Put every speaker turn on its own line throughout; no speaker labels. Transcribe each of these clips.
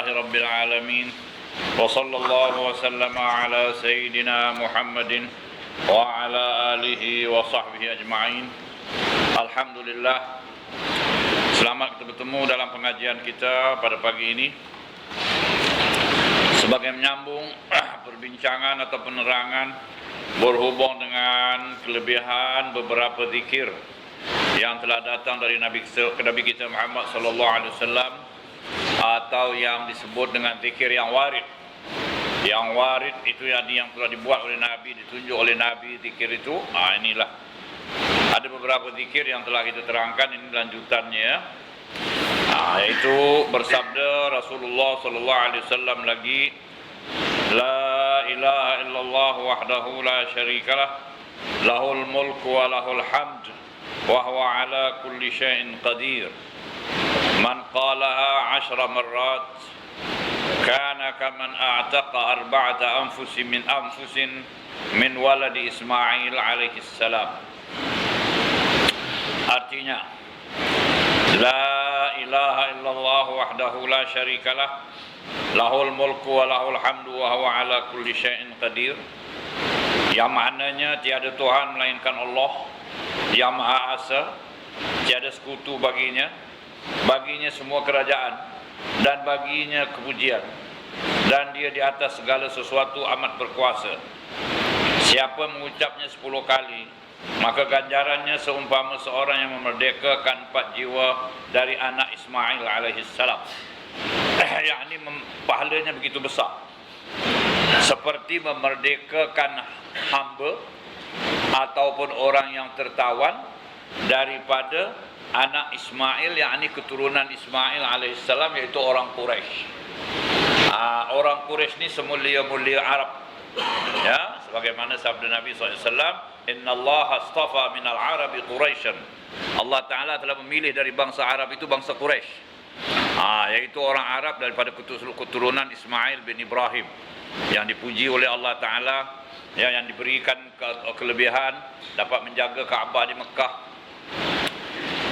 لله رب العالمين وصلى الله وسلم على سيدنا محمد وعلى آله وصحبه أجمعين. Alhamdulillah, selamat kita bertemu dalam pengajian kita pada pagi ini sebagai menyambung perbincangan atau penerangan berhubung dengan kelebihan beberapa zikir yang telah datang dari Nabi kita Muhammad sallallahu alaihi wasallam, atau yang disebut dengan zikir yang warid. Yang warid itu yang telah dibuat oleh Nabi, ditunjuk oleh Nabi zikir itu. Inilah ada beberapa zikir yang telah kita terangkan, ini lanjutannya. Yaitu bersabda Rasulullah sallallahu alaihi wasallam lagi, la ilaha illallah wahdahu la syarikalah, lahul mulku wa lahul hamd wa huwa ala kulli syai'in qadir. Man qalaha 10 marrat kana kaman a'taqa arba'ata anfusin min waladi Ismail alaihi salam. Artinya, la ilaha illallah wahdahu la syarikalah, lahul mulku wa lahul hamdu wa huwa ala kulli syai'in qadir. Yang maknanya tiada Tuhan melainkan Allah yang Maha Esa, tiada sekutu baginya semua kerajaan dan baginya kepujian, dan dia di atas segala sesuatu amat berkuasa. Siapa mengucapnya 10 kali, maka ganjarannya seumpama seorang yang memerdekakan 4 jiwa dari anak Ismail alaihi salam. Yakni pahalanya begitu besar, seperti memerdekakan hamba ataupun orang yang tertawan daripada anak Ismail, yakni keturunan Ismail alaihissalam, yaitu orang Quraisy. Orang Quraisy ni semulia-mulia Arab, ya, sebagaimana sabda Nabi SAW, Inna Allah astafa minal Arabi Quraisyan. Allah Ta'ala telah memilih dari bangsa Arab itu bangsa Quraisy, yaitu orang Arab daripada keturunan Ismail bin Ibrahim, yang dipuji oleh Allah Ta'ala, ya, yang diberikan kelebihan dapat menjaga Kaabah di Mekah,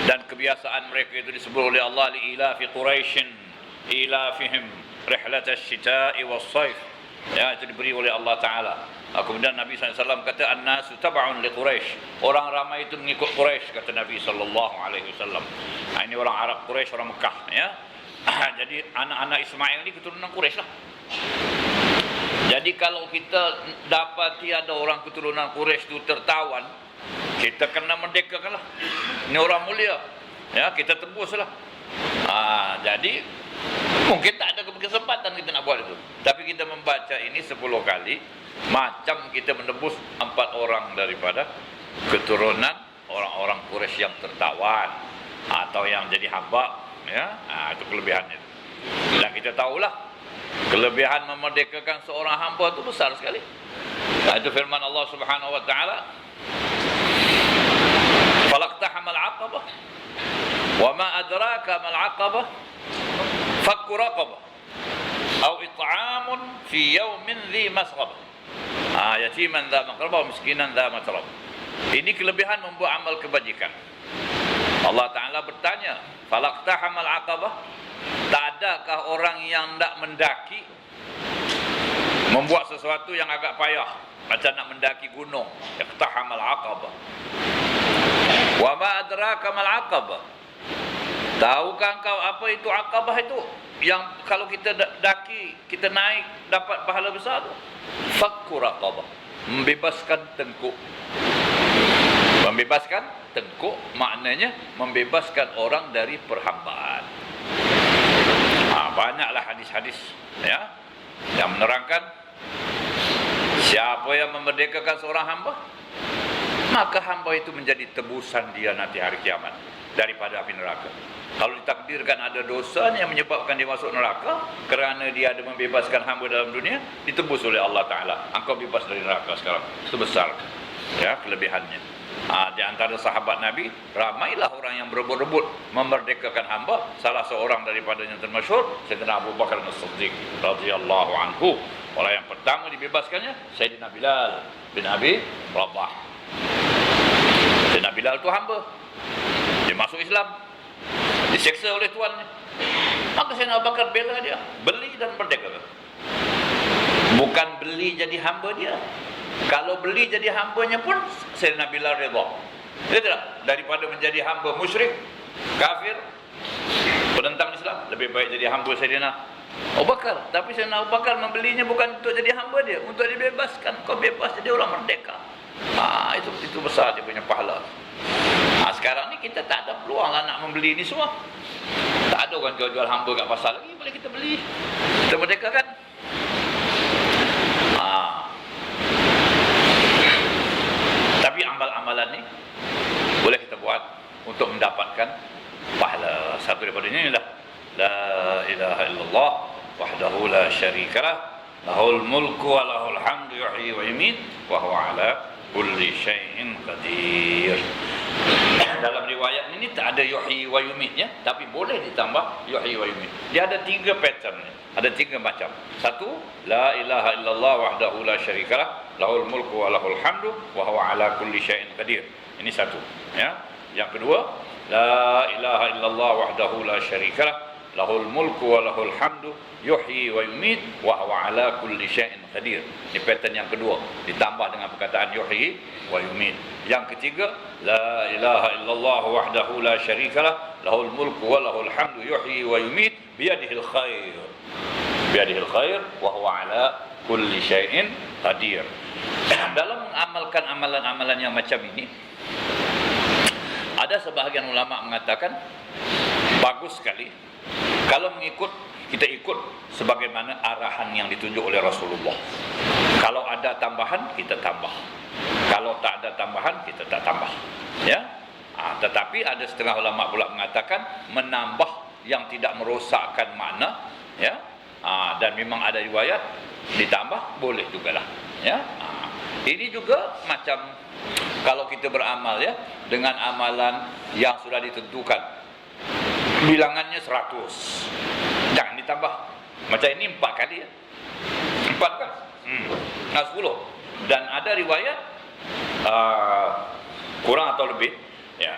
dan kebiasaan mereka itu disebut oleh Allah li ilafi Quraisyin ilafihim rihlatash shita'i was-sayf. Ya, itu diberi oleh Allah Ta'ala. Kemudian Nabi SAW kata, an-nasu tab'un li Quraisy, orang ramai itu mengikut Quraisy, kata Nabi SAW. Ini orang Arab Quraisy, orang Mekah, ya. Jadi anak-anak Ismail ini keturunan Quraisy lah. Jadi kalau kita dapati ada orang keturunan Quraisy itu tertawan, kita kena merdekakan lah. Ini orang mulia, ya, kita tebuslah. Jadi mungkin tak ada kesempatan kita nak buat itu, tapi kita membaca ini 10 kali, macam kita menebus 4 orang daripada keturunan orang-orang Quraisy yang tertawan atau yang jadi hamba, ya. Itu kelebihannya. Dan kita tahulah kelebihan memerdekakan seorang hamba itu besar sekali. Itu firman Allah Subhanahu wa taala, falaqtahamal aqabah wa ma adraka mal aqabah fakku raqabah aw it'amun fi yawmin dhi masghab yatiman dha maqrabah miskinan dha matrab. Ini kelebihan membuat amal kebajikan. Allah Ta'ala bertanya, falaqtahamal aqabah, tak adakah orang yang nak mendaki, membuat sesuatu yang agak payah, macam nak mendaki gunung, iqtahamal aqabah. Wa ma adraka mal aqabah, tahukah engkau apa itu aqabah itu? Yang kalau kita daki, kita naik dapat pahala besar tu. Fakku raqabah, membebaskan tengkuk. Membebaskan tengkuk maknanya membebaskan orang dari perhambaan. Banyaklah hadis-hadis, ya, yang menerangkan siapa yang memerdekakan seorang hamba, maka hamba itu menjadi tebusan dia nanti hari kiamat daripada api neraka. Kalau ditakdirkan ada dosa yang menyebabkan dia masuk neraka, kerana dia ada membebaskan hamba dalam dunia, ditebus oleh Allah Ta'ala. Engkau bebas dari neraka sekarang. Itu besar, ya, kelebihannya. Di antara sahabat Nabi, ramailah orang yang berebut-rebut memerdekakan hamba. Salah seorang daripadanya termasyhur, Sayyidina Abu Bakar As-Siddiq radhiyallahu anhu. Orang yang pertama dibebaskannya Sayyidina Bilal bin Abi Rabah. Sayyidina Bilal itu hamba, dia masuk Islam, diseksa oleh tuannya. Maka Sayyidina Abu Bakar bela dia, beli dan merdeka. Bukan beli jadi hamba dia. Kalau beli jadi hambanya pun Sayyidina Bilal redha. Dia tidak, daripada menjadi hamba musyrik, kafir, penentang Islam, lebih baik jadi hamba Sayyidina Abu Bakar. Tapi Sayyidina Abu Bakar membelinya bukan untuk jadi hamba dia, untuk dibebaskan. Kau bebas jadi orang merdeka. Itu besar dia punya pahala. Sekarang ni kita tak ada peluang lah nak membeli ni semua. Tak ada orang jual hamba kat pasar lagi, boleh kita beli. Kita merdeka kan? Tapi amal-amalan ni boleh kita buat untuk mendapatkan pahala. Satu daripada ini adalah la ilaha illallah wahdahu la syarikalah lahul mulku wa lahul hamdu yuhyi wa yumiit wa huwa ala kulli syai'in qadir. Dalam riwayat ini tak ada yuhyi wa yumiit ya, tapi boleh ditambah yuhyi wa yumiit. Dia ada 3 pattern ni. Ada 3 macam. Satu, la ilaha illallah wahdahu la syarikalah lahul mulku wa lahul hamdu wa huwa ala kulli syai'in qadir. Ini satu, ya. Yang kedua, la ilaha illallah wahdahu la syarikalah lahul mulku wa lahul hamdu yuhyi wa yumiit wa huwa ala kulli syai'in qadir. Ini pattern yang kedua, ditambah dengan perkataan yuhyi wa yumiit. Yang ketiga, la ilaha illallah wahdahu la syarikalah lahul mulku wa lahul hamdu yuhyi wa yumiit biyadihil khair. Biyadihil khair wa huwa ala kulli syai'in qadir. Dalam mengamalkan amalan-amalan yang macam ini, ada sebahagian ulama mengatakan bagus sekali kalau kita ikut sebagaimana arahan yang ditunjuk oleh Rasulullah. Kalau ada tambahan, kita tambah. Kalau tak ada tambahan, kita tak tambah. Ya. Tetapi ada setengah ulama pula mengatakan menambah yang tidak merosakkan makna, ya. Dan memang ada riwayat ditambah boleh jugalah, ya. Ini juga macam kalau kita beramal ya dengan amalan yang sudah ditentukan, bilangannya 100, jangan ditambah. Macam ini 4 kali ya, 4 kan, 10. Dan ada riwayat kurang atau lebih ya.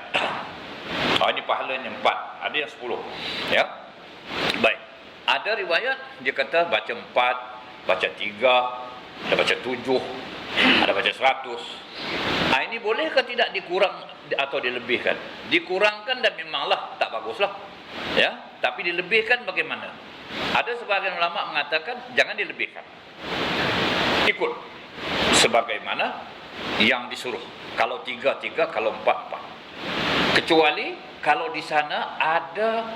Ini pahalanya 4, ada yang 10 ya. Baik, ada riwayat dia kata baca 4, baca 3, ada baca 7, ada baca 100. Ini boleh ke tidak dikurang atau dilebihkan? Dikurangkan dan memanglah tak baguslah, ya. Tapi dilebihkan bagaimana? Ada sebagian ulama mengatakan jangan dilebihkan, ikut sebagaimana yang disuruh. Kalau 3, 3, kalau 4, 4. Kecuali kalau di sana ada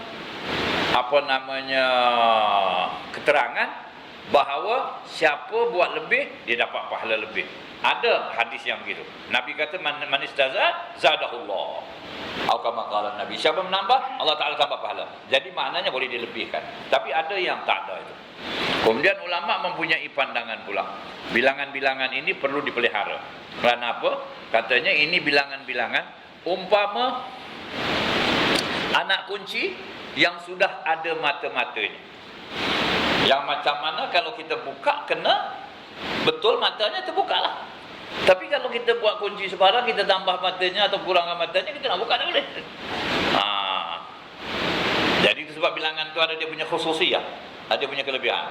keterangan bahawa siapa buat lebih dia dapat pahala lebih. Ada hadis yang begitu. Nabi kata man istaza zadahullah. Atau kama qala Nabi, siapa menambah Allah Taala tambah pahala. Jadi maknanya boleh dilebihkan. Tapi ada yang tak ada itu. Kemudian ulama mempunyai pandangan pula. Bilangan-bilangan ini perlu dipelihara. Kerana apa? Katanya ini bilangan-bilangan umpama anak kunci yang sudah ada mata-matanya. Yang macam mana kalau kita buka kena betul matanya terbuka lah. Tapi kalau kita buat kunci sebarang, kita tambah matanya atau kurangkan matanya, kita nak buka tak boleh. Jadi itu sebab bilangan tu ada dia punya khususiyah, ada dia punya kelebihan.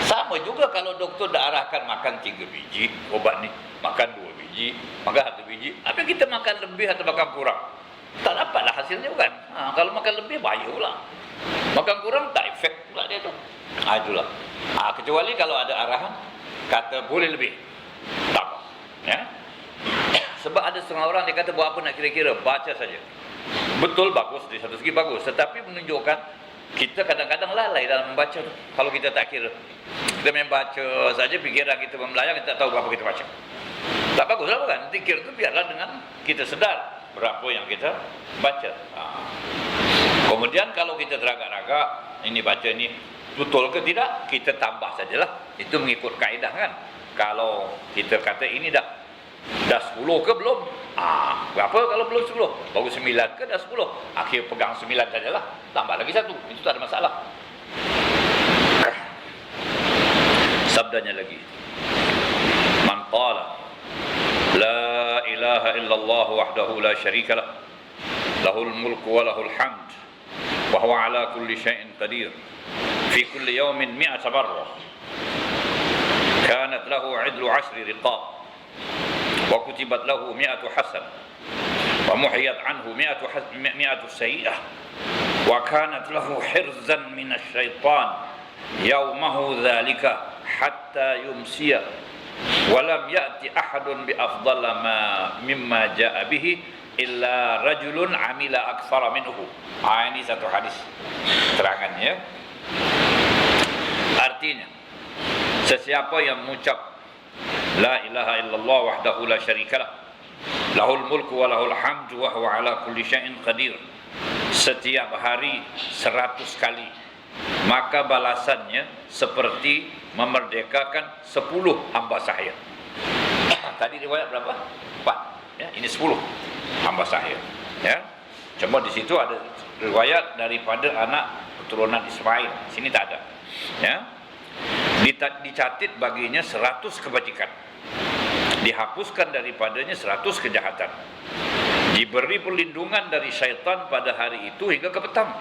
Sama juga kalau doktor dah arahkan makan 3 biji obat ni, makan 2 biji, makan 1 biji. Apa kita makan lebih atau makan kurang? Tak dapatlah hasilnya bukan? Kalau makan lebih bahaya pula. Makan kurang tak efek pula dia tu. Itulah. Kecuali kalau ada arahan kata boleh lebih, tak apa. Ya? Sebab ada setengah orang dia kata buat apa nak kira-kira, baca saja. Betul, bagus, di satu segi bagus, tetapi menunjukkan kita kadang-kadang lalai dalam membaca tu. Kalau kita tak kira, kita main baca saja, fikiran kita memelayang, kita tak tahu berapa kita baca. Tak baguslah bukan? Zikir tu biarlah dengan kita sedar berapa yang kita baca. Kemudian kalau kita teragak-agak ini baca ni betul ke tidak, kita tambah sajalah. Itu mengikut kaedah kan. Kalau kita kata ini dah 10 ke belum? Berapa kalau belum 10? Baru 9 ke dah 10? Akhir pegang 9 sajalah. Tambah lagi 1. Itu tak ada masalah. Sabdanya lagi. Man qala la ilaha illallah wahdahu la syarikalah lahul mulku wa lahul hamd wa huwa ala kulli syai'in qadir fi kulli yawmin 100 marrah kanat lahu 'idlu 10 riqab wa kutibat lahu 100 hasan wa muhiyat anhu 100 sayyi'ah wa kanat lahu hirzan min asy-syaitan yaumahu dzalika hatta yumsiya wa lam ya'ti ahadun bi afdala mimma jaa'a bihi illa rajulun amila aktsara minhu. Ini satu hadis terangannya. Artinya, sesiapa yang mengucap la ilaha illallah wahdahu la syarikalah lahul mulku wa lahul hamdu wa huwa ala kulli syai'in qadir setiap hari 100 kali, maka balasannya seperti memerdekakan 10 hamba sahaya. Tadi riwayat berapa? 4. Ya, ini 10 hamba sahaya. Ya. Cuma di situ ada riwayat daripada anak keturunan Ismail. Sini tak ada. Ya. Dicatat baginya 100 kebajikan. Dihapuskan daripadanya 100 kejahatan. Diberi perlindungan dari syaitan pada hari itu hingga ke petang.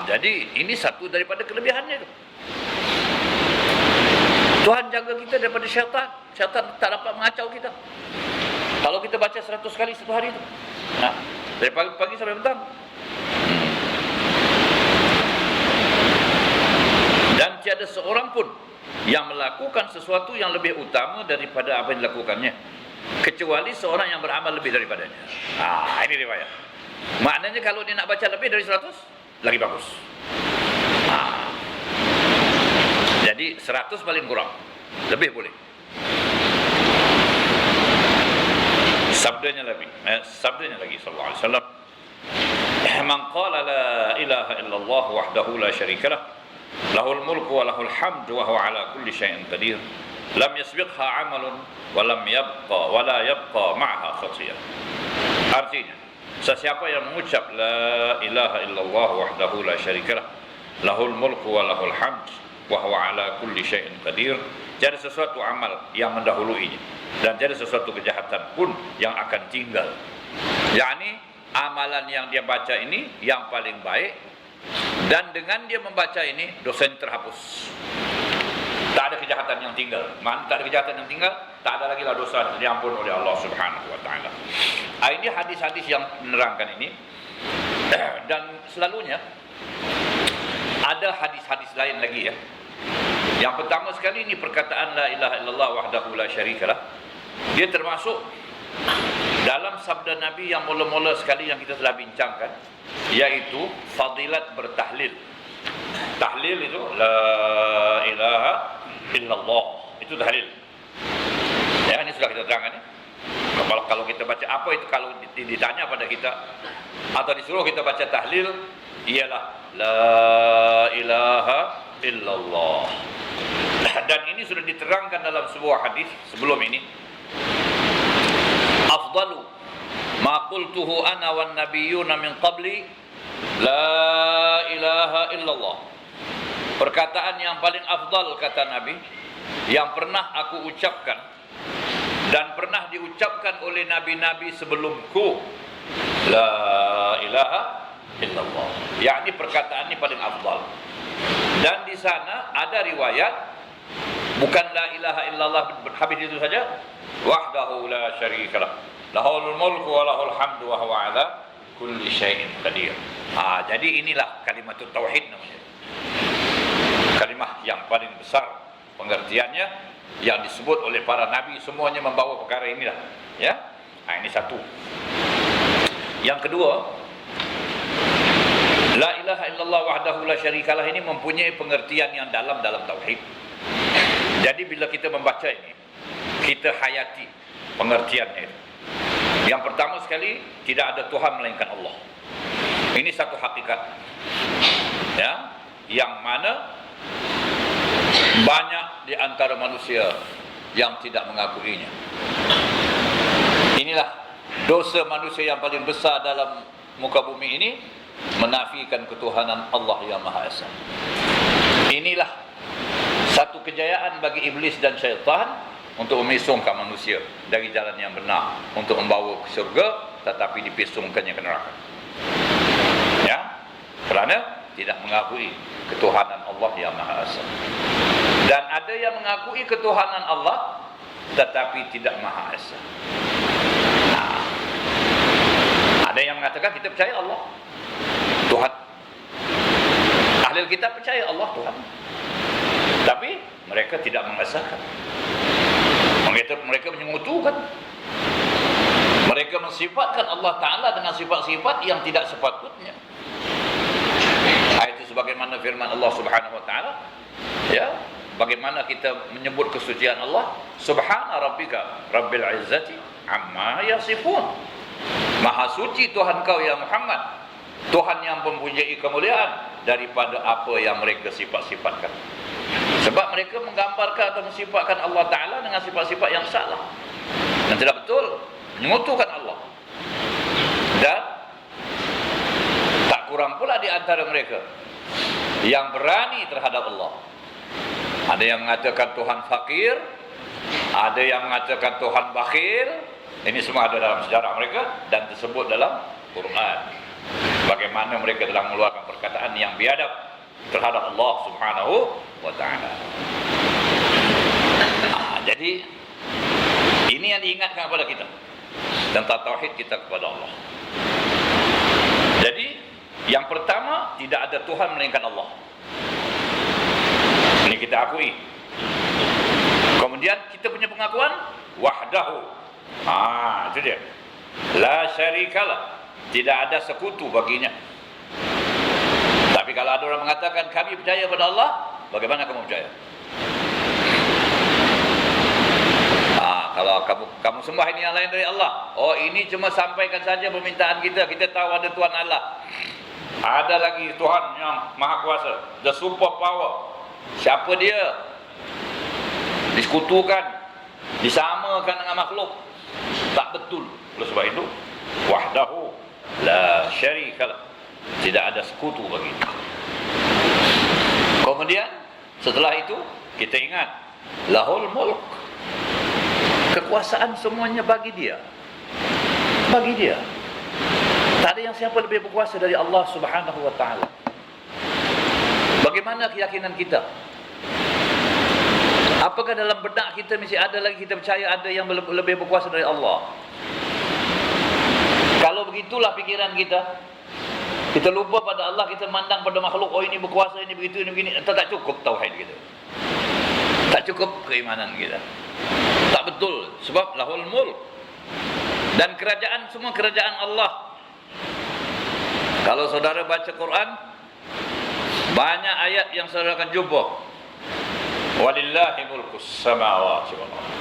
Jadi ini satu daripada kelebihannya itu. Tuhan jaga kita daripada syaitan. Syaitan tak dapat mengacau kita. Kalau kita baca 100 kali satu hari itu. Dari pagi sampai petang. Dan tiada seorang pun yang melakukan sesuatu yang lebih utama daripada apa yang dilakukannya, kecuali seorang yang beramal lebih daripadanya. Ini riwayat. Maknanya kalau dia nak baca lebih dari 100, lagi bagus. Jadi 100 paling kurang, lebih boleh. Sabdanya lagi sallallahu alaihi wasallam, man qala la ilaha illallah wahdahu la syarikalah lahul mulku wa lahul hamdu wa huwa ala kulli syai'in qadir lam yasbiqha 'amalun wa lam yabqa wa la yabqa ma'aha khatiyah. Artinya, sesiapa yang mengucap la ilaha illallah wahdahu la syarikalah lahul mulku wa lahul hamd wa huwa ala kulli syai'in qadir, tiada sesuatu amal yang mendahuluinya dan tiada sesuatu kejahatan pun yang akan tinggal. yakni amalan yang dia baca ini yang paling baik, dan dengan dia membaca ini dosa yang terhapus. Tak ada kejahatan yang tinggal. Tak ada kejahatan yang tinggal, tak ada lagi lah dosa yang diampun oleh Allah Subhanahu wa taala. Ini hadis-hadis yang menerangkan ini. Dan selalunya ada hadis-hadis lain lagi ya. Yang pertama sekali ini perkataan la ilaha illallah wahdahu la syarikalah. Dia termasuk dalam sabda Nabi yang mula-mula sekali yang kita telah bincangkan, yaitu fadilat bertahlil. Tahlil itu la ilaha illallah, itu tahlil. Ya, ini sudah kita terangkan ya. Kalau kita baca apa itu, kalau ditanya pada kita atau disuruh kita baca tahlil, ialah la ilaha illallah. Dan ini sudah diterangkan dalam sebuah hadis sebelum ini. Afdalu ma qultuhu ana wan nabiyyuna min qabli la ilaha illallah. Perkataan yang paling afdal, kata Nabi, yang pernah aku ucapkan dan pernah diucapkan oleh nabi-nabi sebelumku, la ilaha illallah. Yakni perkataan ini paling afdal. Dan di sana ada riwayat bukan la ilaha illallah habis itu saja, wahdahu la syarikalah lahul mulku wa lahul hamdu wa huwa ala kulli syai'in qadir. Jadi inilah kalimat tauhid namanya. Kalimah yang paling besar pengertiannya, yang disebut oleh para nabi semuanya membawa perkara inilah, ya. Ini satu. Yang kedua, la ilaha illallah wahdahu la syarikalah ini mempunyai pengertian yang dalam tauhid. Jadi bila kita membaca ini, kita hayati pengertiannya itu. Yang pertama sekali, tidak ada Tuhan melainkan Allah. Ini satu hakikat, ya, yang mana banyak di antara manusia yang tidak mengakuinya. Inilah dosa manusia yang paling besar dalam muka bumi ini, menafikan ketuhanan Allah yang Maha Esa. Inilah satu kejayaan bagi iblis dan syaitan untuk memisungkan manusia dari jalan yang benar, untuk membawa ke syurga tetapi dipisungkannya ke neraka. Ya. kerana tidak mengakui ketuhanan Allah yang Maha Esa. Dan ada yang mengakui ketuhanan Allah tetapi tidak Maha Esa. Ada yang mengatakan kita percaya Allah Tuhan. Ahli kitab percaya Allah Tuhan, tapi mereka tidak mengesahkan. Mereka menyekutukan. Mereka mensifatkan Allah Ta'ala dengan sifat-sifat yang tidak sepatutnya. Itu sebagaimana firman Allah Subhanahu Wa Ta'ala, ya, bagaimana kita menyebut kesucian Allah, Subhana Rabbika Rabbil Izzati Amma Yasifun. Maha suci Tuhan kau ya Muhammad, Tuhan yang mempunyai kemuliaan daripada apa yang mereka sifat-sifatkan. Sebab mereka menggambarkan atau mensifatkan Allah Ta'ala dengan sifat-sifat yang salah dan tidak betul, menyekutukan Allah. Dan tak kurang pula di antara mereka yang berani terhadap Allah. Ada yang mengatakan Tuhan fakir, ada yang mengatakan Tuhan bakhil. Ini semua ada dalam sejarah mereka dan tersebut dalam Quran. Bagaimana mereka telah mengeluarkan perkataan yang biadab terhadap Allah Subhanahu wa Ta'ala. Jadi ini yang diingatkan kepada kita tentang tauhid kita kepada Allah. Jadi yang pertama, tidak ada Tuhan melainkan Allah. Ini kita akui. Kemudian kita punya pengakuan wahdahu. Itu dia. La syarikalah. Tidak ada sekutu baginya. Tapi kalau ada orang mengatakan kami percaya pada Allah, bagaimana kamu percaya? Kalau kamu sembah ini yang lain dari Allah, oh ini cuma sampaikan saja permintaan kita. Kita tahu ada Tuhan Allah. Ada lagi Tuhan yang Maha Kuasa, the super power. Siapa dia? Disekutukan, disamakan dengan makhluk. Tak betul. Oleh sebab itu, wahdahu la syarikalah. Tidak ada sekutu baginya. Kemudian setelah itu kita ingat lahul mulk. Kekuasaan semuanya bagi dia. Bagi dia. Tak ada yang siapa lebih berkuasa dari Allah Subhanahu wa Ta'ala. Bagaimana keyakinan kita? Apakah dalam benak kita mesti ada lagi kita percaya ada yang lebih berkuasa dari Allah? Kalau begitulah pikiran kita, kita lupa pada Allah, kita mandang pada makhluk, oh ini berkuasa, ini begitu, ini begini, tak cukup tauhid kita. Tak cukup keimanan kita. Tak betul, sebab lahul mulk. Dan kerajaan semua kerajaan Allah. Kalau saudara baca Quran, banyak ayat yang saudara akan jumpa. Walillahi mulkus samawati wal ardh.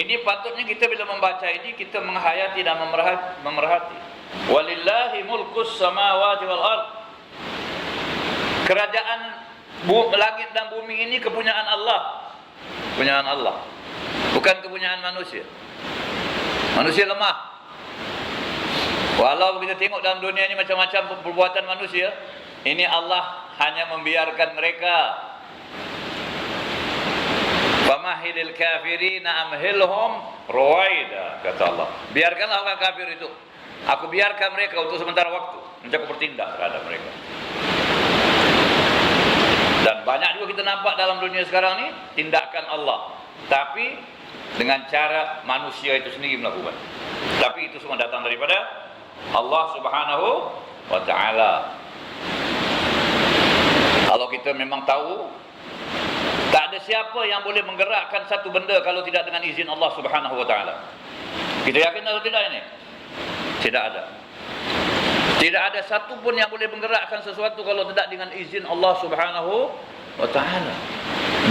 Ini patutnya kita bila membaca ini kita menghayati dan memerhati. Walillahi mulkus samawati wal ardh. Kerajaan langit dan bumi ini kepunyaan Allah. Kepunyaan Allah. Bukan kepunyaan manusia. Manusia lemah. Walau kita tengok dalam dunia ini macam-macam perbuatan manusia, ini Allah hanya membiarkan mereka. Famahilil kafirina amhilhum ruwaida, kata Allah. Biarkanlah orang kafir itu. Aku biarkan mereka untuk sementara waktu, nanti aku bertindak terhadap mereka. Dan banyak juga kita nampak dalam dunia sekarang ni tindakan Allah, tapi dengan cara manusia itu sendiri melakukan. Tapi itu semua datang daripada Allah Subhanahu wa Ta'ala. Kalau kita memang tahu tak ada siapa yang boleh menggerakkan satu benda kalau tidak dengan izin Allah Subhanahu wa Ta'ala. Kita yakin atau tidak ini? Tidak ada. Tidak ada satu pun yang boleh menggerakkan sesuatu kalau tidak dengan izin Allah Subhanahu wa Ta'ala.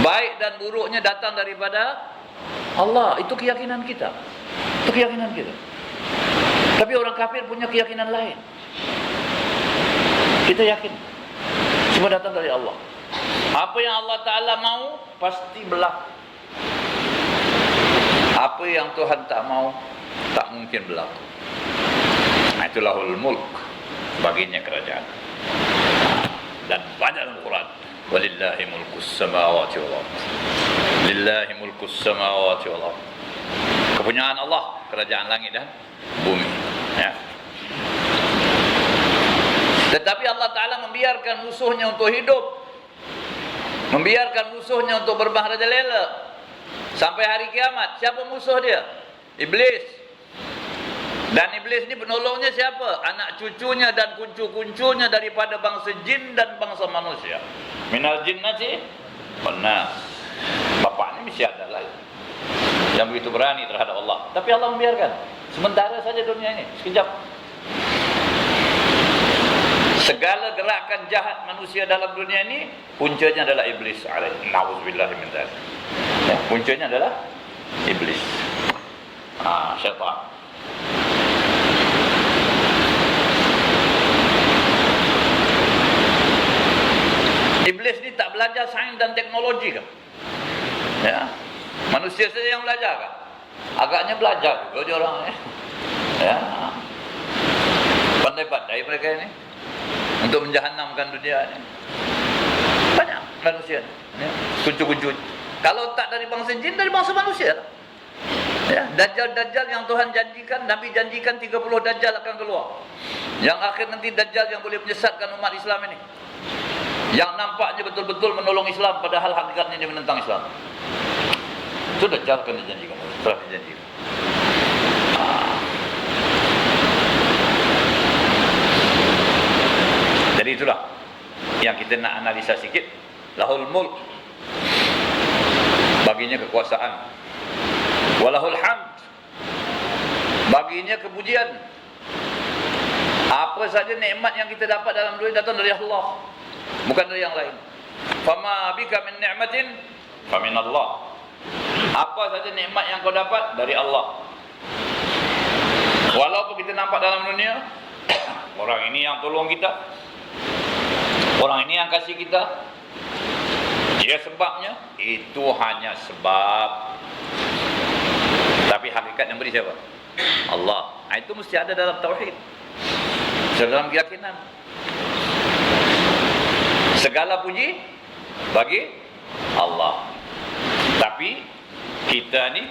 Baik dan buruknya datang daripada Allah. Itu keyakinan kita. Itu keyakinan kita. Tapi orang kafir punya keyakinan lain. Kita yakin semua datang dari Allah. Apa yang Allah Ta'ala mau pasti berlaku. Apa yang Tuhan tak mau tak mungkin berlaku. Itulah mulk, baginya kerajaan. Dan banyak dalam Quran. Walillahi mulkus samawati wal ardh. Lillahi mulkus samawati wal ardh. Kepunyaan Allah kerajaan langit dan bumi. Ya. Tetapi Allah Ta'ala membiarkan musuhnya untuk hidup, membiarkan musuhnya untuk bermerajalela sampai hari kiamat. Siapa musuh dia? Iblis. Dan iblis ni penolongnya siapa? Anak cucunya dan kuncu-kuncunya daripada bangsa jin dan bangsa manusia. Minal jinnati wan nas. Bapak ni mesti ada lagi yang begitu berani terhadap Allah. Tapi Allah membiarkan. Sementara saja dunia ini, sekejap. Segala gerakan jahat manusia dalam dunia ini puncanya adalah iblis alaihi. Nauzubillahi min dzalik. Ya, puncanya adalah iblis. Syaitan. Iblis ni tak belajar sains dan teknologi kan? Ya. Manusia saja yang belajar kan? Agaknya belajar juga dia orang. Ya. Pandai-pandai mereka ini untuk menjahannamkan dunia ini. Banyak manusia ni. Ya. Kuncu-kuncu. Kalau tak dari bangsa jin, dari bangsa manusia. Ya. Dajjal-dajjal yang Tuhan janjikan, Nabi janjikan 30 dajjal akan keluar. Yang akhir nanti dajjal yang boleh menyesatkan umat Islam ini. Yang nampaknya betul-betul menolong Islam, padahal hakikatnya dia menentang Islam. Itu dajjal akan dijanjikan, telah dijanjikan. Jadi itulah yang kita nak analisa sikit. Lahul mulk, baginya kekuasaan. Walahul hamd, baginya kepujian. Apa saja nikmat yang kita dapat dalam dunia datang dari Allah, bukan dari yang lain. Fama bika min ni'matin famin Allah. Apa saja nikmat yang kau dapat dari Allah. Walaupun kita nampak dalam dunia orang ini yang tolong kita, orang ini yang kasih kita, dia sebabnya, itu hanya sebab. Tapi hakikat yang beri siapa? Allah. Itu mesti ada dalam tauhid, dalam keyakinan. Segala puji bagi Allah. Tapi kita ni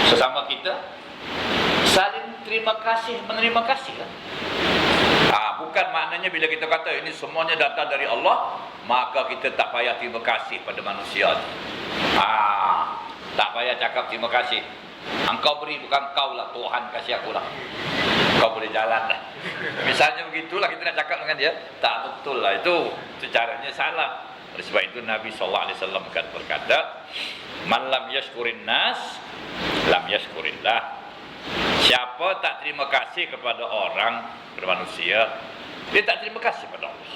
sesama kita saling terima kasih, menerima kasih kan? Bukan maknanya bila kita kata ini semuanya datang dari Allah, maka kita tak payah terima kasih pada manusia. Tak payah cakap terima kasih. Engkau beri, bukan kau lah, Tuhan kasih aku lah, kau boleh jalan lah. Misalnya begitulah kita nak cakap dengan dia. Tak betul lah, itu caranya salah. Oleh sebab itu Nabi SAW kan berkata, man lam yashkurin nas lam yashkurillah. Siapa tak terima kasih kepada orang, kepada manusia, dia tak terima kasih pada Allah.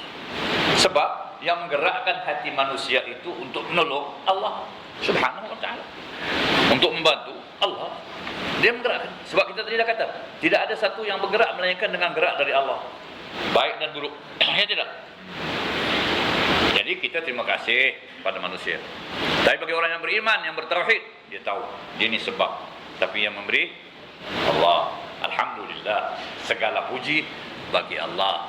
Sebab yang menggerakkan hati manusia itu untuk menolong Allah Subhanahu wa ta'ala, untuk membantu Allah. Dia menggerakkan. Sebab kita tadi dah kata, tidak ada satu yang bergerak melainkan dengan gerak dari Allah, baik dan buruk. Ya tidak? Jadi kita terima kasih pada manusia. Tapi bagi orang yang beriman, yang bertauhid, dia tahu dia ni sebab, tapi yang memberi Allah. Alhamdulillah, segala puji bagi Allah.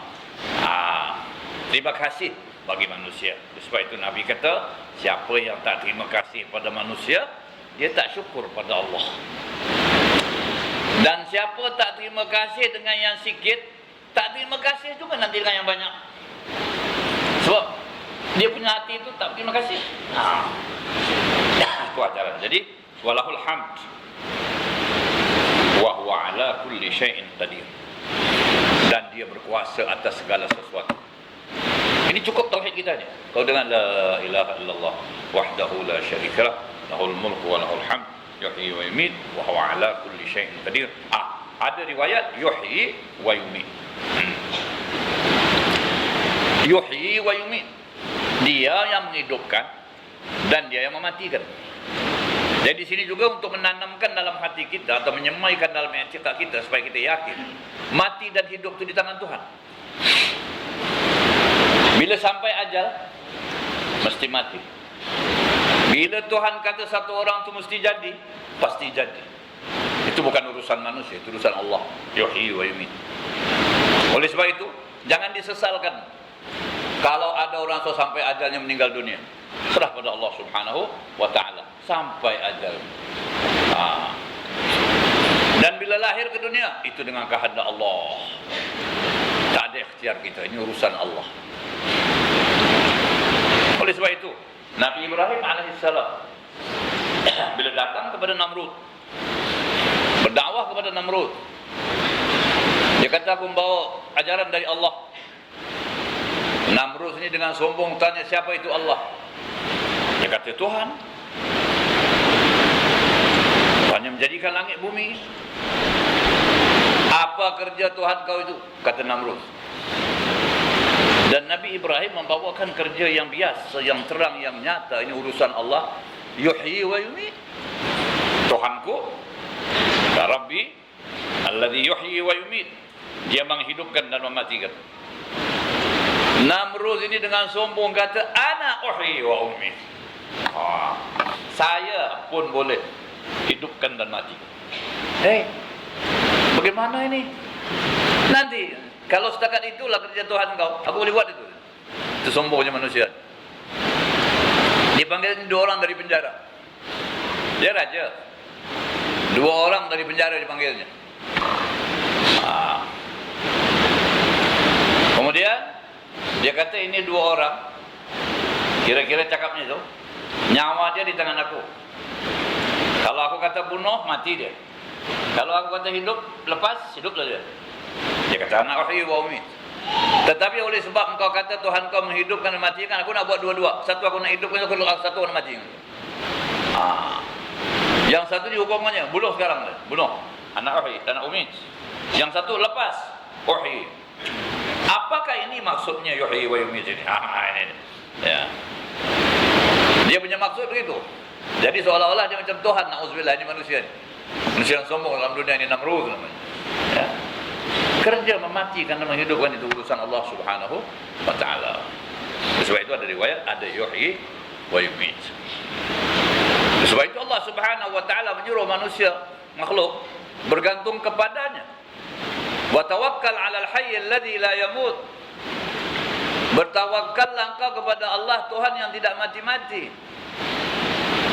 Terima kasih bagi manusia. Sebab itu Nabi kata, siapa yang tak terima kasih pada manusia, dia tak syukur pada Allah. Dan siapa tak terima kasih dengan yang sikit, tak terima kasih juga nanti dengan yang banyak. Sebab dia punya hati itu tak terima kasih. Itu ajaran. Jadi walahul hamd wa huwa ala kulli syai'in qadir. Dan dia berkuasa atas segala sesuatu. Ini cukup tauhid kita ni. Kau dengar la ilaha illallah wahdahu la syarikalah, lahul mulku wa lahul hamd, yuhyi wa yumiit wa huwa ala kulli syai'in qadir. Ada riwayat yuhyi wa yumiit. Yuhyi wa yumiit. Dia yang menghidupkan dan dia yang mematikan. Jadi di sini juga untuk menanamkan dalam hati kita atau menyemaikan dalam i'tiqad kita supaya kita yakin mati dan hidup itu di tangan Tuhan. Bila sampai ajal mesti mati. Bila Tuhan kata satu orang tu mesti jadi, pasti jadi. Itu bukan urusan manusia, itu urusan Allah. Yuhyi wa yumiit. Oleh sebab itu jangan disesalkan kalau ada orang so sampai ajalnya meninggal dunia. Serah pada Allah Subhanahu wa ta'ala sampai ajal. Dan bila lahir ke dunia, itu dengan kehendak Allah. Tak ada ikhtiar kita, ini urusan Allah. Oleh sebab itu, Nabi Ibrahim alaihissalam bila datang kepada Namrud, berdakwah kepada Namrud, dia kata, aku membawa ajaran dari Allah. Namrud ini dengan sombong tanya, siapa itu Allah? Dia kata, Tuhan. Tuhan yang menjadikan langit bumi. Apa kerja Tuhan kau itu? Kata Namrud. Dan Nabi Ibrahim membawakan kerja yang biasa, yang terang, yang nyata. Ini urusan Allah. Yuhyi wa yumit. Tuhanku, ya Rabbi, alladhi yuhyi wa yumit. Dia menghidupkan dan mematikan. Namrud ini dengan sombong kata, ana uhyi wa umit. Saya pun boleh hidupkan dan mati. Bagaimana ini? Nanti kalau setakat itulah kerja Tuhan kau, aku boleh buat itu. Itu sombongnya manusia. Dipanggil 2 orang dari penjara. Dia raja. 2 orang dari penjara dipanggilnya. Kemudian dia kata, ini 2 orang. Kira-kira cakapnya itu, nyawa dia di tangan aku. Kalau aku kata bunuh, mati dia. Kalau aku kata hidup, lepas, hiduplah dia. Dia kata, anak wahyu wa ummi. Tetapi oleh sebab engkau kata Tuhan kau menghidupkan dan matikan, aku nak buat 2-2. Satu aku nak hidupkan, satu aku nak mati. Yang satu dihukumannya, bunuh sekarang. Bunuh. Anak wahyu, anak ummi. Yang satu lepas, wahyu. Apakah ini maksudnya yuhyi wa yumiit ini? Ini. Ya. Dia punya maksud begitu. Jadi seolah-olah dia macam Tuhan, na'udzubillah, ini manusia. Manusia yang sombong dalam dunia ini, Namrud namanya. Ya. Kerja mematikan dan menghidupkan itu urusan Allah Subhanahu wa taala. Sebab itu ada riwayat, ada yuhyi wa yumiit. Sebab itu Allah Subhanahu wa taala menyuruh manusia, makhluk, bergantung kepadanya. Wa tawakkal 'alal hayy alladhi la yamut. Bertawakkallah engkau kepada Allah, Tuhan yang tidak mati-mati.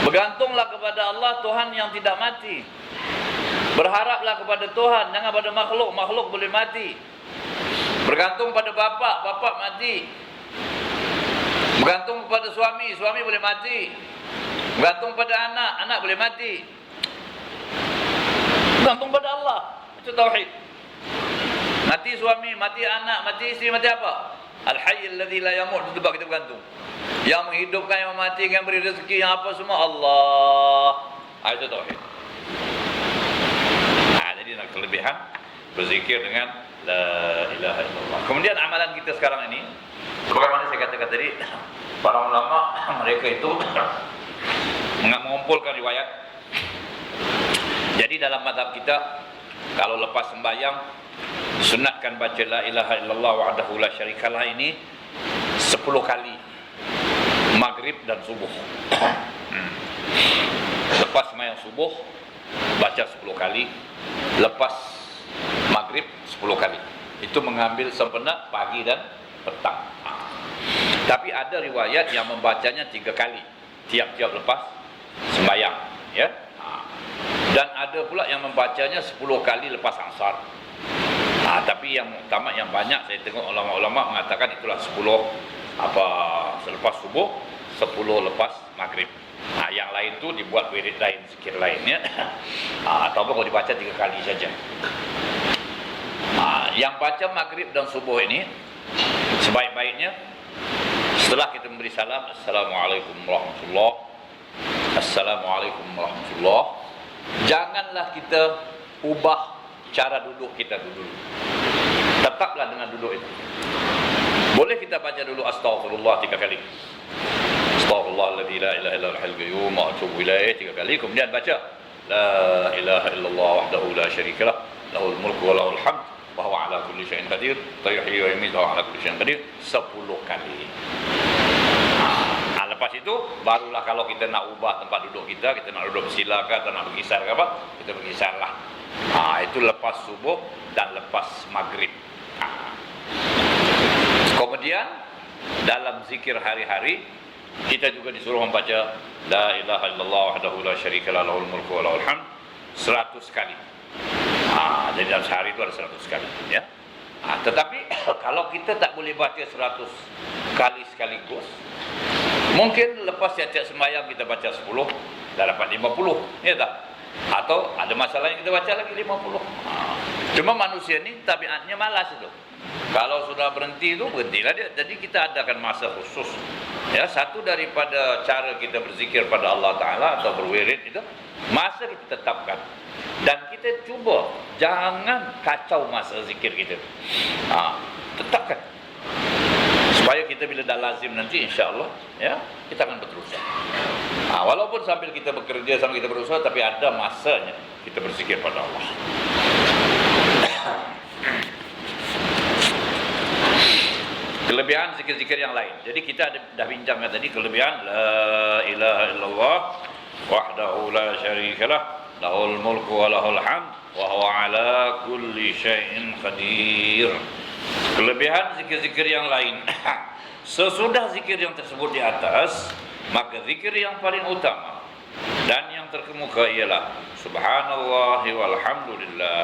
Bergantunglah kepada Allah, Tuhan yang tidak mati. Berharaplah kepada Tuhan, jangan pada makhluk, makhluk boleh mati. Bergantung pada bapa mati. Bergantung kepada suami, suami boleh mati. Bergantung pada anak, anak boleh mati. Bergantung pada Allah. Itu tauhid. Mati suami, mati anak, mati isteri, mati apa? Al-Hayy alladhi la yamut. Itu sebab kita bergantung. Yang menghidupkan, yang mematikan, yang beri rezeki, yang apa semua Allah. Itu tauhid. Jadi nak kelebihan berzikir dengan la ilaha illallah. Kemudian amalan kita sekarang ini, bagaimana saya katakan tadi, para ulama mereka itu mengumpulkan riwayat. Jadi dalam mazhab kita, kalau lepas sembahyang sunatkan baca la ilaha illallah wahdahu la syarikalah ini 10 kali, maghrib dan subuh. Lepas sembahyang subuh baca 10 kali, lepas maghrib 10 kali. Itu mengambil sempena pagi dan petang. Tapi ada riwayat yang membacanya 3 kali tiap-tiap lepas sembahyang, ya. Dan ada pula yang membacanya 10 kali lepas asar. Tapi yang utama, yang banyak saya tengok ulama-ulama mengatakan itulah 10 selepas subuh, 10 lepas maghrib. Yang lain tu dibuat wirid lain, zikir lainnya. Ataupun kalau dibaca 3 kali saja. Yang baca maghrib dan subuh ini sebaik-baiknya setelah kita memberi salam, Assalamualaikum warahmatullahi, Assalamualaikum warahmatullahi, janganlah kita ubah cara duduk kita dulu. Tetaplah dengan duduk itu. Boleh kita baca dulu Astaghfirullah 3 kali. Astaghfirullahaladzim la ilaha illallah al-hayyul qayyum wa atubu ilaih 3 kali. Kemudian baca la ilaha illallah wahdahu la syarikalah lahul mulku wa lahul hamd wa huwa ala kulli syai'in qadir yuhyi wa yumiitu wa ala kulli syai'in qadir 10 kali. Lepas itu barulah kalau kita nak ubah tempat duduk kita nak duduk bersila ke atau nak berkisar ke apa, kita berkisarlah. Itu lepas subuh dan lepas maghrib. Kemudian dalam zikir hari-hari kita juga disuruh membaca la ilaha illallah wahdahu la syarikalah lahul mulku wa lahul hamd 100 kali. Jadi dalam sehari itu ada 100 kali, ya. Tetapi Kalau kita tak boleh baca 100 kali sekaligus, mungkin lepas tiap-tiap sembahyang kita baca 10, dah dapat 50, ya tak? Atau ada masalah yang kita baca lagi 50. Cuma manusia ni tabiatnya malas itu. Kalau sudah berhenti itu, berhentilah dia. Jadi kita adakan masa khusus. Ya, satu daripada cara kita berzikir pada Allah Ta'ala atau berwirid itu, masa kita tetapkan. Dan kita cuba jangan kacau masa zikir kita. Tetapkan. Supaya kita bila dah lazim nanti, insya-Allah, ya, kita akan berterusan. Walaupun sambil kita bekerja, sambil kita berusaha, tapi ada masanya kita berzikir pada Allah. Kelebihan zikir-zikir yang lain. Jadi kita dah bincangkan tadi kelebihan la ilaha illallah wahdahu la syarikalah lahul mulku wa lahul hamd wa huwa ala kulli syai'in qadir. Kelebihan zikir-zikir yang lain. Sesudah zikir yang tersebut di atas, maka zikir yang paling utama dan yang terkemuka ialah subhanallah walhamdulillah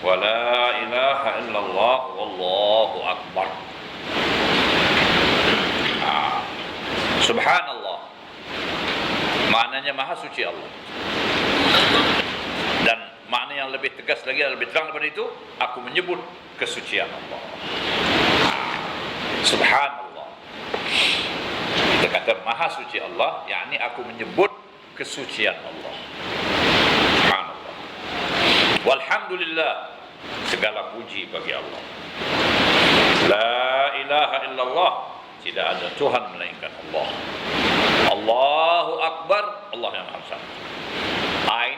wa la ilaha illallah wallahu akbar. Subhanallah maknanya maha suci Allah. Dan makna yang lebih tegas lagi, lebih terang daripada itu, aku menyebut kesucian Allah. Subhanallah, kita kata maha suci Allah, yakni aku menyebut kesucian Allah. Subhanallah. Walhamdulillah, segala puji bagi Allah. La ilaha illallah, tidak ada Tuhan melainkan Allah. Allahu Akbar, Allah yang Maha Besar.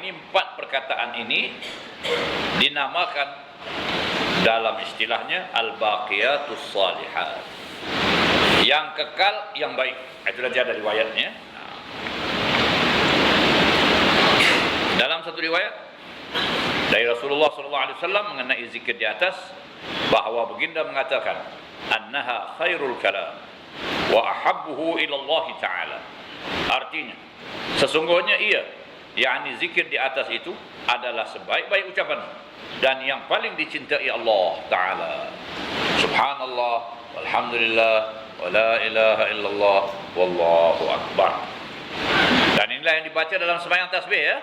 Ini 4 perkataan ini dinamakan dalam istilahnya al-baqiyatus salihat, yang kekal, yang baik. Itu dah ada riwayatnya. Dalam satu riwayat dari Rasulullah SAW mengenai zikir di atas, bahawa baginda mengatakan annaha khairul kalam wa ahabbuhu ila Allah Ta'ala. Artinya, sesungguhnya ia, yakni zikir di atas itu adalah sebaik-baik ucapan dan yang paling dicintai Allah Ta'ala. Subhanallah, walhamdulillah, wa la ilaha illallah, wallahu akbar. Dan inilah yang dibaca dalam sembahyang tasbih, ya.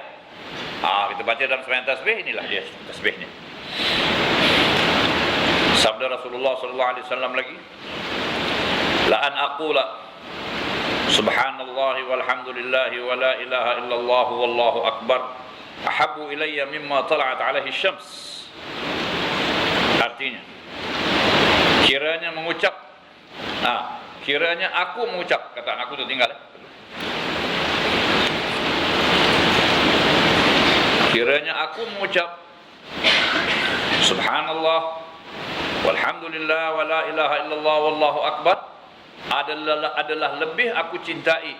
Kita baca dalam sembahyang tasbih, inilah dia tasbihnya. Sabda Rasulullah SAW lagi, la an aqula subhanallah walhamdulillah wa la ilaha illallah wallahu akbar ahabbu ilayya mimma tala'at alaihi syams. Artinya, kiranya mengucap, kiranya aku mengucap, kata aku tu tinggal, kiranya aku mengucap subhanallah walhamdulillah wa la ilaha illallah wallahu akbar adalah lebih aku cintai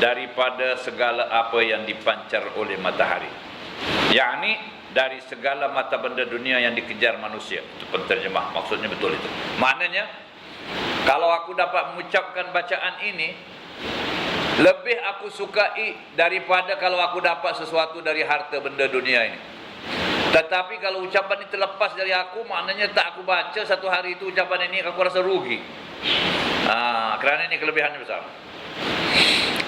daripada segala apa yang dipancar oleh matahari, yakni dari segala mata benda dunia yang dikejar manusia. Itu penterjemah, maksudnya betul itu. Maknanya, kalau aku dapat mengucapkan bacaan ini, lebih aku sukai daripada kalau aku dapat sesuatu dari harta benda dunia ini. Tetapi kalau ucapan ini terlepas dari aku, maknanya tak aku baca satu hari itu ucapan ini, aku rasa rugi. Kerana ini kelebihannya besar.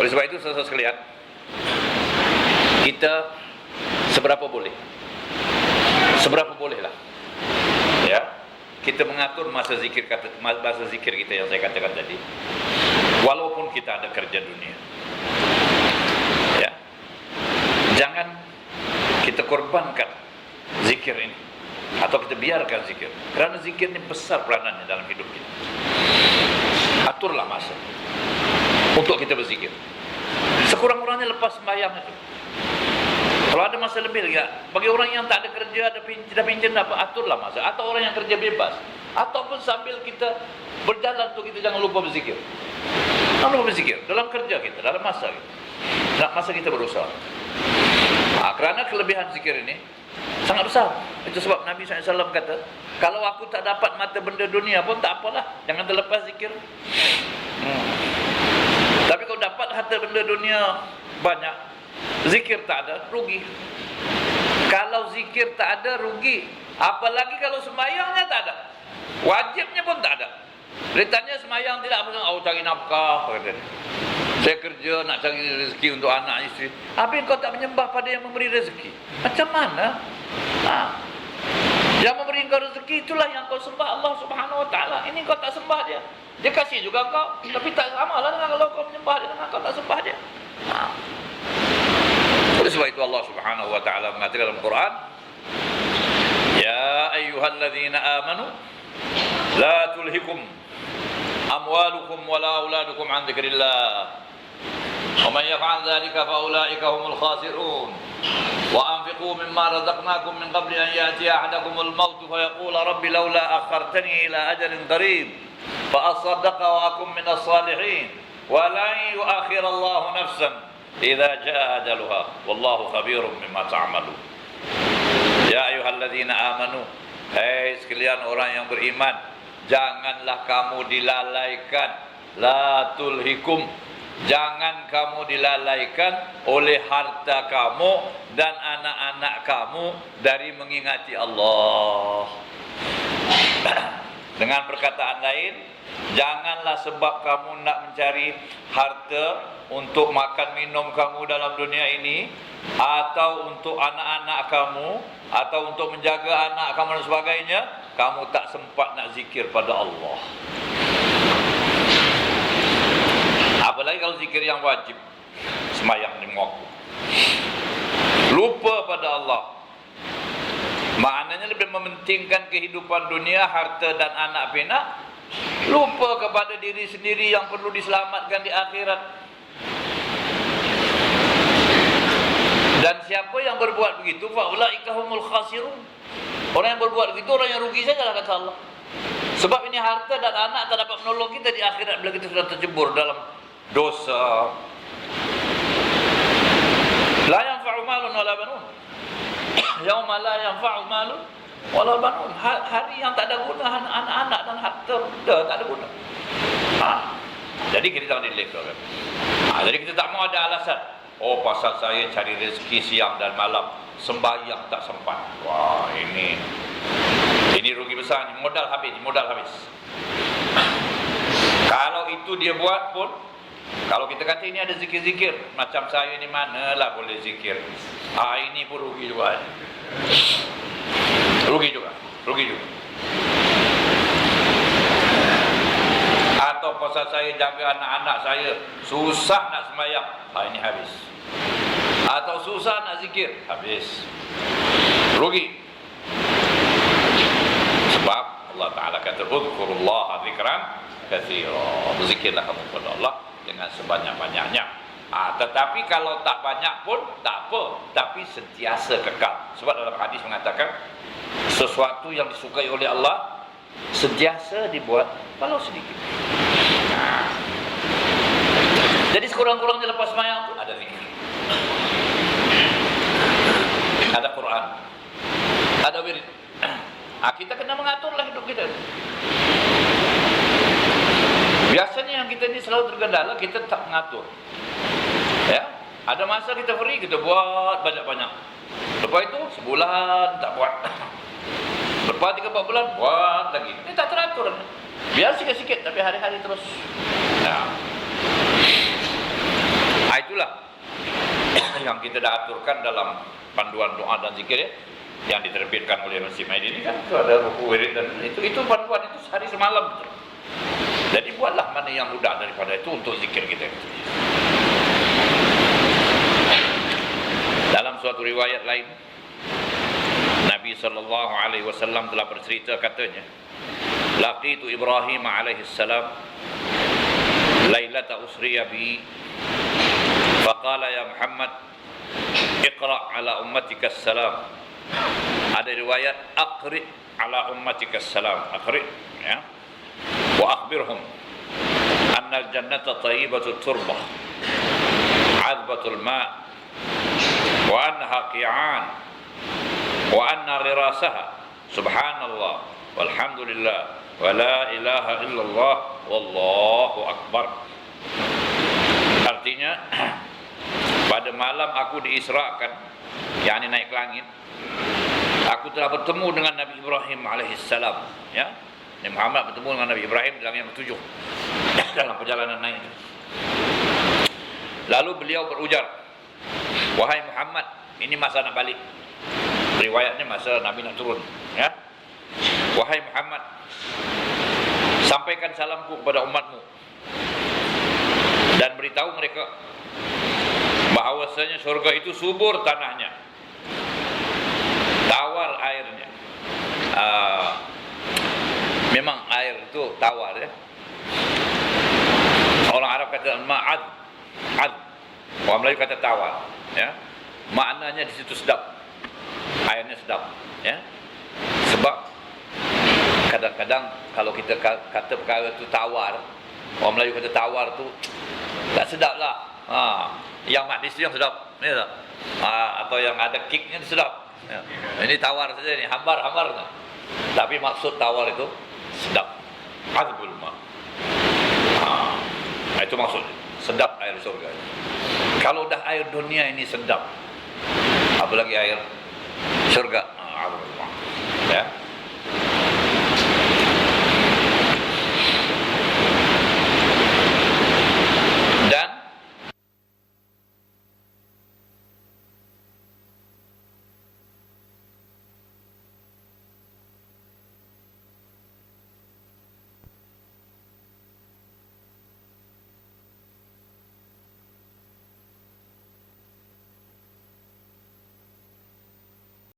Oleh sebab itu, saudara sekalian, kita seberapa bolehlah, ya, kita mengatur masa zikir kita yang saya katakan tadi, walaupun kita ada kerja dunia, ya. Jangan kita korbankan zikir ini, atau kita biarkan zikir, kerana zikir ini besar peranannya dalam hidup kita. Aturlah masa untuk kita berzikir, sekurang-kurangnya lepas sembahyang itu. Kalau ada masa lebih lagi, bagi orang yang tak ada kerja, ada pinjam, aturlah masa. Atau orang yang kerja bebas, ataupun sambil kita berjalan tu, kita jangan lupa berzikir. Jangan lupa berzikir dalam kerja kita, dalam masa kita, dalam masa kita berusaha. Kerana kelebihan zikir ini sangat besar. Itu sebab Nabi SAW kata, kalau aku tak dapat mata benda dunia pun tak apalah, jangan terlepas zikir. Tapi kalau dapat harta benda dunia banyak, zikir tak ada, rugi. Kalau zikir tak ada, rugi. Apalagi kalau sembahyangnya tak ada. Wajibnya pun tak ada. Ditanya semayang tidak, apa cari nafkah, kata dia. Saya kerja nak cari rezeki untuk anak isteri. Habis kau tak menyembah pada yang memberi rezeki. Macam mana? Yang memberi kau rezeki itulah yang kau sembah, Allah Subhanahu Wa Taala. Ini kau tak sembah dia. Dia kasih juga kau, tapi tak sama lah dengan kalau kau menyembah dia dengan kau tak sembah dia. Oleh sebab itu Allah Subhanahu Wa Taala mengatakan dalam Quran, Ya ayyuhalladzina amanu la tulhikum amwalukum wala auladukum an dzikrillah. Wa man yaf'al dzalika fa ulaika humul khasirun. Wa anfiqu mimma razaqnakum min qabli an ya'tiya ahadakumul maut fa yaqula rabbi laula akhartani ila ajalin qarib fa asaddaqa wa akum minas salihin wa lan yu'akhkhira Allahu nafsan idza jaa ajaluha wallahu khabirum bima ta'malun. Ya ayyuhalladzina amanu, hai sekalian orang yang beriman, janganlah kamu dilalaikan, la tulhikum, jangan kamu dilalaikan oleh harta kamu dan anak-anak kamu dari mengingati Allah. Dengan perkataan lain, janganlah sebab kamu nak mencari harta untuk makan minum kamu dalam dunia ini, atau untuk anak-anak kamu, atau untuk menjaga anak kamu dan sebagainya, kamu tak sempat nak zikir pada Allah. Apalagi kalau zikir yang wajib, semayang lima waktu, lupa pada Allah. Maknanya lebih mementingkan kehidupan dunia, harta dan anak pinak, lupa kepada diri sendiri yang perlu diselamatkan di akhirat. Dan siapa yang berbuat begitu, fa ulaika humul khasirun. Orang yang berbuat begitu orang yang rugi sajalah, kata Allah. Sebab ini harta dan anak tak dapat menolong kita di akhirat bila kita sudah tercebur dalam dosa. La yanfa'u malun wala banun. Yauma la yanfa'u malun wala banun. Hari yang tak ada guna anak-anak dan harta dah tak ada guna. Jadi kita jangan dilekor. Jadi kita tak mau ada alasan. Oh, pasal saya cari rezeki siang dan malam, sembahyang tak sempat. Wah, ini rugi besar, ini modal habis. Kalau itu dia buat pun, kalau kita kata ini ada zikir-zikir, macam saya ini manalah boleh zikir. Ini pun rugi juga. Rugi juga. Atau pasal saya jaga anak-anak saya, susah nak sembahyang, ini habis. Atau susah nak zikir, habis. Rugi. Sebab Allah Ta'ala kata, Udhkurullaha dzikran katsira. Berzikirlah kamu kepada Allah dengan sebanyak-banyaknya. Tetapi kalau tak banyak pun tak apa, tapi sentiasa kekal. Sebab dalam hadis mengatakan, sesuatu yang disukai oleh Allah sentiasa dibuat walau sedikit. Jadi sekurang-kurangnya lepas sembahyang tu ada zikir, ada Quran, ada wirid. Kita kena mengaturlah hidup kita. Biasanya yang kita ni selalu tergendala, kita tak mengatur. Ya, ada masa kita free, kita buat banyak-banyak. Lepas itu sebulan tak buat. Lepas 3-4 bulan buat lagi. Ini tak teratur. Biar sikit-sikit tapi hari-hari terus. Itulah yang kita dah aturkan dalam panduan doa dan zikir ya, yang diterbitkan oleh Masjid Maidin ini kan, itu ada buku wirid dan itu panduan itu sehari semalam. Jadi buatlah mana yang mudah daripada itu untuk zikir kita. Dalam suatu riwayat lain, Nabi SAW telah bercerita, katanya, laqitu Ibrahim alaihissalam lailata usriya bi faqala ya Muhammad iqra' ala ummatika salam. Ada riwayat aqri' ala ummatika salam, aqri' ya, wa akhbirhum anna al-jannata tayyibatu turbah 'adbatul ma' wa annaha qi'an wa anna rirasaha subhanallah walhamdulillah wa la ilaha illallah wallahu akbar. Artinya, pada malam aku diisrakan, yakni naik ke langit, aku telah bertemu dengan Nabi Ibrahim alaihissalam, ya, Nabi Muhammad bertemu dengan Nabi Ibrahim di langit yang ketujuh dalam perjalanan naik itu. Lalu beliau berujar, wahai Muhammad, ini masa nak balik. Riwayatnya masa Nabi nak turun, ya. Wahai Muhammad, sampaikan salamku kepada umatmu dan beritahu mereka bahawasanya surga itu subur tanahnya, tawar airnya. Memang air itu tawar, ya. Orang Arab kata ma'ad, orang Melayu kata tawar, ya. Maknanya di situ sedap, airnya sedap, ya. Sebab kadang-kadang kalau kita kata perkara itu tawar, orang Melayu kata tawar tu tak sedap lah. Yang manis tu yang sedap, ya tak? Atau yang ada kicknya tu sedap. Ya. Ini tawar saja ni, hambar. Tapi maksud tawar itu sedap. Azbul ma. Itu maksud sedap air surga. Kalau dah air dunia ini sedap, apalagi air surga.